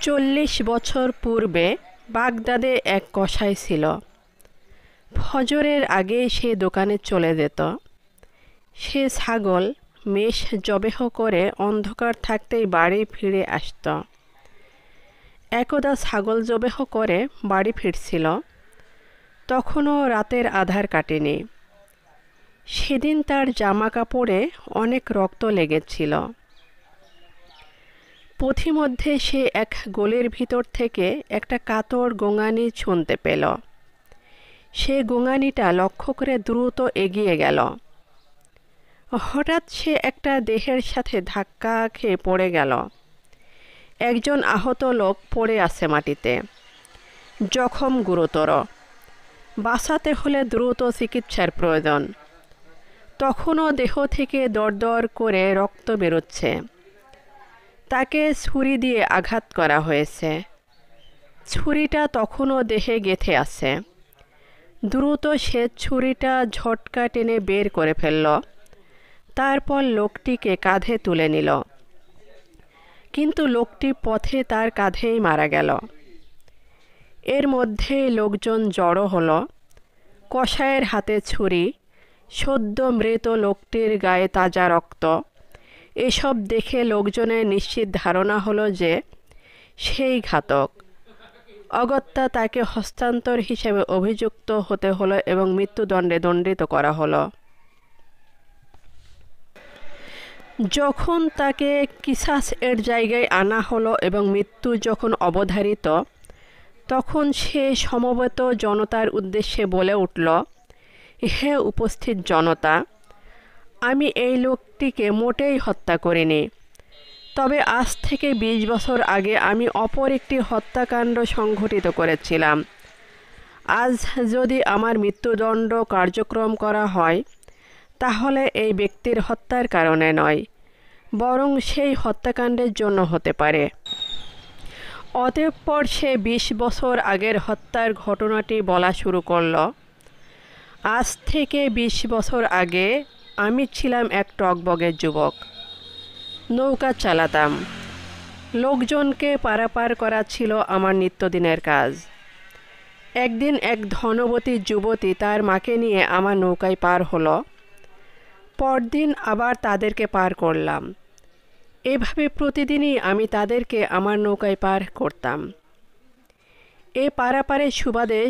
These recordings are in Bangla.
40 বছর পূর্বে বাগদাদে এক কসাই ছিল। ফজরের আগে সে দোকানে চলে যেত। সে ছাগল মেষ জবেহ করে অন্ধকার থাকতেই বাড়ি ফিরে আসত। একদা ছাগল জবেহ করে বাড়ি ফিরছিল, তখনও রাতের আধার কাটেনি। সেদিন তার জামা কাপড়ে অনেক রক্ত লেগেছিল। পথিমধ্যে সে এক গলির ভিতর থেকে একটা কাতর গোঙানি শুনতে পেল। সে গোঙানিটা লক্ষ্য করে দ্রুত এগিয়ে গেল। হঠাৎ সে একটা দেহের সাথে ধাক্কা খেয়ে পড়ে গেল। একজন আহত লোক পড়ে আছে মাটিতে, জখম গুরুতর। বাঁচাতে হলে দ্রুত চিকিৎসার প্রয়োজন। তখনও দেহ থেকে দরদর করে রক্ত বেরোচ্ছে। তাকে ছুরি দিয়ে আঘাত করা হয়েছে। ছুরিটা তখনও দেহে গেঁথে আছে। দ্রুত সে ছুরিটা ঝটকা টেনে বের করে ফেলল। তারপর লোকটিকে কাঁধে তুলে নিল, কিন্তু লোকটি পথে তার কাঁধেই মারা গেল। এর মধ্যেই লোকজন জড়ো হলো। কসাইয়ের হাতে ছুরি, সদ্য মৃত লোকটির গায়ে তাজা রক্ত। এসব দেখে লোকজনের নিশ্চিত ধারণা হলো যে সেই ঘাতক। অগত্যা তাকে হস্তান্তর হিসেবে অভিযুক্ত হতে হলো এবং মৃত্যুদণ্ডে দণ্ডিত করা হলো। যখন তাকে কিসাস এর জায়গায় আনা হলো এবং মৃত্যু যখন অবধারিত, তখন সে সমবেত জনতার উদ্দেশ্যে বলে উঠল, হে উপস্থিত জনতা, আমি এই লোকটিকে মোটেই হত্যা করিনি। তবে আজ থেকে 20 বছর আগে আমি অপর একটি হত্যাকাণ্ড সংঘটিত করেছিলাম। আজ যদি আমার মৃত্যুদণ্ড কার্যক্রম করা হয়, তাহলে এই ব্যক্তির হত্যার কারণে নয়, বরং সেই হত্যাকাণ্ডের জন্য হতে পারে। অতঃপর সে 20 বছর আগের হত্যার ঘটনাটি বলা শুরু করল। আজ থেকে 20 বছর আগে আমি ছিলাম এক টগবগের যুবক। নৌকা চালাতাম। লোকজনকে পারাপার করা ছিল আমার নিত্যদিনের কাজ। একদিন এক ধনবতী যুবতী তার মাকে নিয়ে আমার নৌকায় পার হলো। পরদিন আবার তাদেরকে পার করলাম। এভাবে প্রতিদিনই আমি তাদেরকে আমার নৌকায় পার করতাম। এ পারাপারের সুবাদে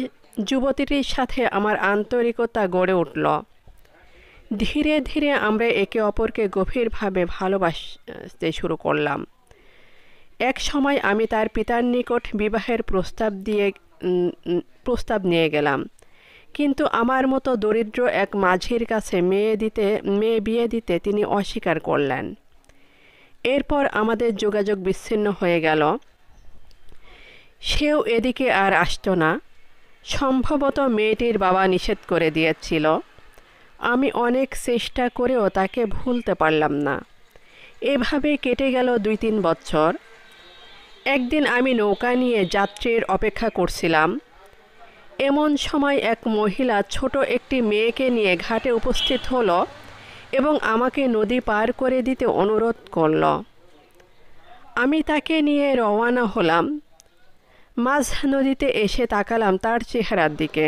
যুবতীটির সাথে আমার আন্তরিকতা গড়ে উঠল। ধীরে ধীরে আমরা একে অপরকে গভীরভাবে ভালোবাসতে শুরু করলাম। এক সময় আমি তার পিতার নিকট বিবাহের প্রস্তাব নিয়ে গেলাম, কিন্তু আমার মতো দরিদ্র এক মাঝির কাছে মেয়ে বিয়ে দিতে তিনি অস্বীকার করলেন। এরপর আমাদের যোগাযোগ বিচ্ছিন্ন হয়ে গেল। সেও এদিকে আর আসতো না। সম্ভবত মেয়েটির বাবা নিষেধ করে দিয়েছিল। আমি অনেক চেষ্টা করেও তাকে ভুলতে পারলাম না। এভাবে কেটে গেল 2-3 বছর। একদিন আমি নৌকা নিয়ে যাত্রীর অপেক্ষা করছিলাম। এমন সময় এক মহিলা ছোট একটি মেয়েকে নিয়ে ঘাটে উপস্থিত হলো এবং আমাকে নদী পার করে দিতে অনুরোধ করল। আমি তাকে নিয়ে রওনা হলাম। মাঝ নদীতে এসে তাকালাম তার চেহারার দিকে।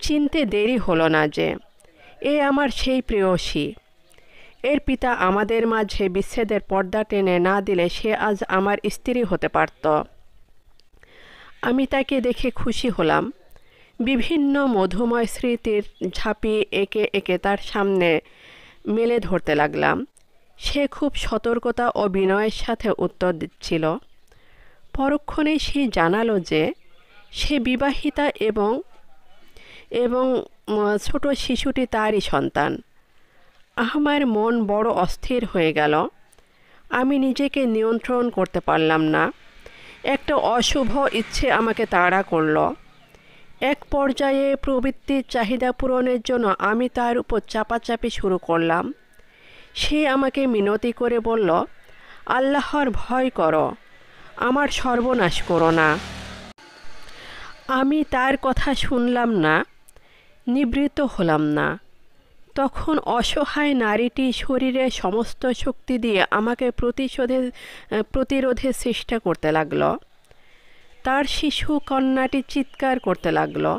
চিনতে দেরি হলো না যে এ আমার সেই প্রেয়সী। এর পিতা আমাদের মাঝে বিচ্ছেদের পর্দা টেনে না দিলে সে আজ আমার স্ত্রী হতে পারত। আমি তাকে দেখে খুশি হলাম। বিভিন্ন মধুময় স্মৃতির ঝাঁপি একে একে তার সামনে মেলে ধরতে লাগলাম। সে খুব সতর্কতা ও বিনয়ের সাথে উত্তর দিচ্ছিল। পরক্ষণেই সে জানালো যে সে বিবাহিতা এবং ছোট শিশুটি তারই সন্তান। আমার মন বড় অস্থির হয়ে গেল। আমি নিজেকে নিয়ন্ত্রণ করতে পারলাম না। একটা অশুভ ইচ্ছে আমাকে তাড়া করল। এক পর্যায়ে প্রবৃত্তির চাহিদা পূরণের জন্য আমি তার উপর চাপাচাপি শুরু করলাম। সে আমাকে মিনতি করে বলল, আল্লাহর ভয় করো, আমার সর্বনাশ করো না। আমি তার কথা শুনলাম না, নিবৃত্ত হলাম না। তখন অসহায় নারীটি শরীরের সমস্ত শক্তি দিয়ে আমাকে প্রতিরোধের চেষ্টা করতে লাগলো। তার শিশু কন্যাটি চিৎকার করতে লাগলো।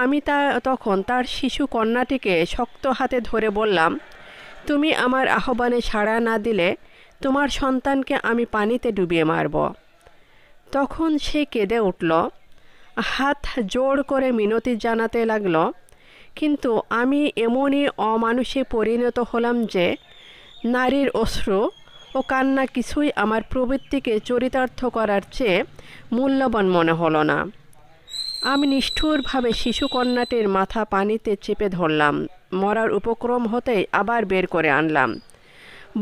আমি তখন তার শিশু কন্যাটিকে শক্ত হাতে ধরে বললাম, তুমি আমার আহ্বানে সাড়া না দিলে তোমার সন্তানকে আমি পানিতে ডুবিয়ে মারব। তখন সে কেঁদে উঠল, হাত জোড় করে মিনতি জানাতে লাগলো। কিন্তু আমি এমনই অমানুষে পরিণত হলাম যে নারীর অশ্রু ও কান্না কিছুই আমার প্রবৃত্তিকে চরিতার্থ করার চেয়ে মূল্যবান মনে হলো না। আমি নিষ্ঠুরভাবে শিশুকন্যাটির মাথা পানিতে চেপে ধরলাম। মরার উপক্রম হতেই আবার বের করে আনলাম।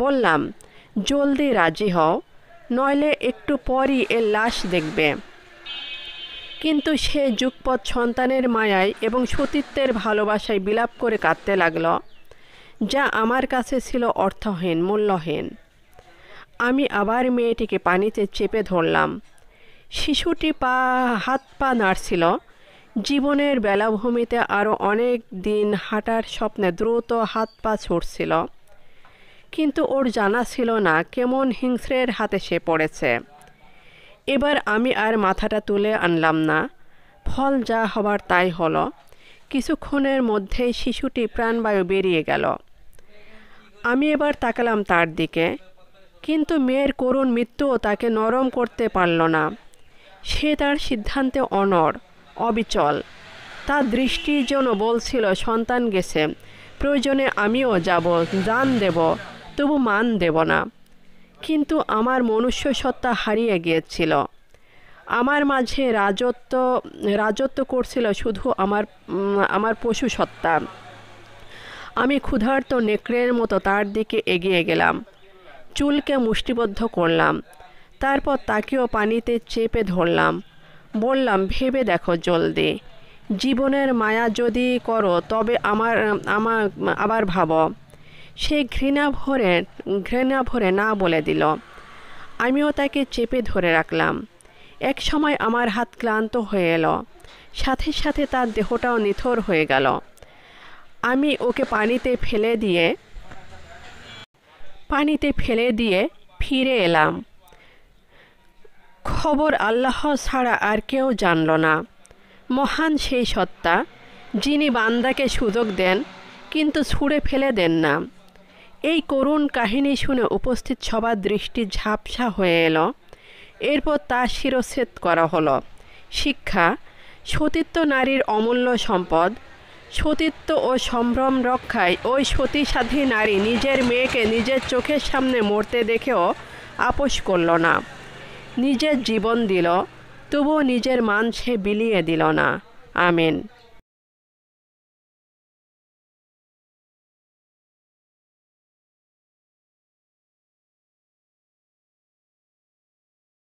বললাম, জলদি রাজি হও, নইলে একটু পরই এর লাশ দেখবে। কিন্তু সে যুগপৎ সন্তানের মায়ায় এবং সতীত্বের ভালোবাসায় বিলাপ করে কাঁদতে লাগলো, যা আমার কাছে ছিল অর্থহীন, মূল্যহীন। আমি আবার মেয়েটিকে পানিতে চেপে ধরলাম। শিশুটি হাত পা নাড়ছিল। জীবনের বেলাভূমিতে আরও অনেক দিন হাঁটার স্বপ্নে দ্রুত হাত পা ছুটছিল। কিন্তু ওর জানা ছিল না কেমন হিংস্রের হাতে সে পড়েছে। এবার আমি আর মাথাটা তুলে আনলাম না। ফল যা হবার তাই হলো। কিছুক্ষণের মধ্যেই শিশুটি প্রাণবায়ু বেরিয়ে গেল। আমি এবার তাকালাম তার দিকে, কিন্তু মেয়ের করুণ মৃত্যুও তাকে নরম করতে পারল না। সে তার সিদ্ধান্তে অনড়, অবিচল। তার দৃষ্টি যেন বলছিল, সন্তান গেছে, প্রয়োজনে আমিও যাব, জান দেব, তবু মান দেব না। কিন্তু আমার মনুষ্য সত্তা হারিয়ে গিয়েছিল। আমার মাঝে রাজত্ব করছিল শুধু আমার পশু সত্তা। আমি ক্ষুধার্ত নেকড়ের মতো তার দিকে এগিয়ে গেলাম। চুলকে মুষ্টিবদ্ধ করলাম। তারপর তাকেও পানিতে চেপে ধরলাম। বললাম, ভেবে দেখো জলদি। জীবনের মায়া যদি করো তবে আবার ভাবো। সে ঘৃণা ভরে না বলে দিল। আমিও তাকে চেপে ধরে রাখলাম। এক সময় আমার হাত ক্লান্ত হয়ে এলো। সাথে সাথে তার দেহটাও নিথর হয়ে গেল। আমি ওকে পানিতে ফেলে দিয়ে ফিরে এলাম। খবর আল্লাহ ছাড়া আর কেউ জানল না। মহান সেই সত্তা, যিনি বান্দাকে সুযোগ দেন কিন্তু ছুঁড়ে ফেলে দেন না। এই করুণ কাহিনী শুনে উপস্থিত সবার দৃষ্টি ঝাপসা হয়ে এলো। এরপর তার শিরচ্ছেদ করা হলো। শিক্ষা: সতীত্ব নারীর অমূল্য সম্পদ। সতীত্ব ও সম্ভ্রম রক্ষায় ওই সতীসাধ্বী নারী নিজের মেয়েকে নিজের চোখের সামনে মরতে দেখেও আপোস করল না। নিজের জীবন দিল, তবুও নিজের মান সে বিলিয়ে দিল না। আমিন।